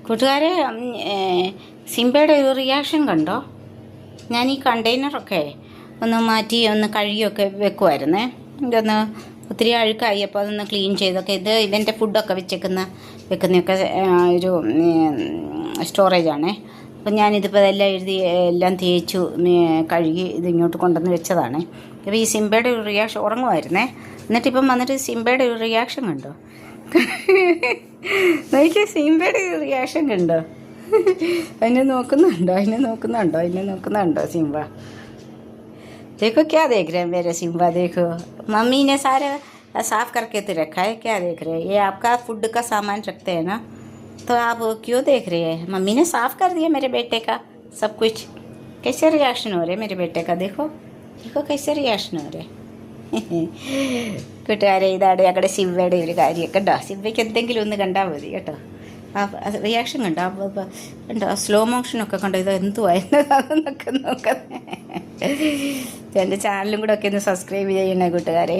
കൂട്ടുകാരെ, സിംബയുടെ ഒരു റിയാക്ഷൻ കണ്ടോ? ഞാൻ ഈ കണ്ടെയ്നറൊക്കെ ഒന്ന് മാറ്റി ഒന്ന് കഴുകിയൊക്കെ വെക്കുമായിരുന്നേ. ഇതൊന്ന് ഒത്തിരി അഴുക്കായി, അപ്പോൾ അതൊന്ന് ക്ലീൻ ചെയ്തൊക്കെ ഇതിൻ്റെ ഫുഡൊക്കെ വെക്കുന്നതൊക്കെ ഒരു സ്റ്റോറേജാണേ. അപ്പം ഞാനിതിപ്പോൾ എല്ലാം എല്ലാം തേച്ചു കഴുകി ഇതിങ്ങോട്ട് കൊണ്ടുവന്ന് വെച്ചതാണ്. അപ്പോൾ ഈ സിംബയുടെ ഒരു റിയാക്ഷൻ ഉറങ്ങുമായിരുന്നേ. എന്നിട്ടിപ്പം വന്നിട്ട് സിംബയുടെ ഒരു റിയാക്ഷൻ കണ്ടോ? നോക്കിയ സിംബയുടെ ഒരു റിയാക്ഷൻ കണ്ടോ? അതിനെ നോക്കുന്നുണ്ടോ सिम्बा? देखो क्या देख रहे हैं मेरे सिम्बा, देखो मम्मी ने सारे साफ़ करके तो रखा है, क्या देख रहे हैं? ये आपका फूड का सामान रखते हैं ना, तो आप क्यों देख रहे हैं? मम्मी ने साफ़ कर दिया मेरे बेटे का सब कुछ। कैसे रिएक्शन हो रहे मेरे बेटे का, देखो कैसे रिएक्ഷൻ हो रहे. കൂട്ടുകാരെ, ഇതാണ് ഞങ്ങളുടെ സിംബയുടെ ഒരു കാര്യം കേട്ടോ. സിംബയ്ക്ക് എന്തെങ്കിലും ഒന്ന് കണ്ടാൽ മതി കേട്ടോ. ആ റിയാക്ഷൻ കണ്ടോ? കണ്ടോ സ്ലോ മോഷനൊക്കെ കണ്ടോ? ഇത് എന്തുവായെന്നൊക്കെ നോക്കുന്നത്. എൻ്റെ ചാനലും കൂടെ ഒക്കെ ഒന്ന് സബ്സ്ക്രൈബ് ചെയ്യണേ കൂട്ടുകാരെ.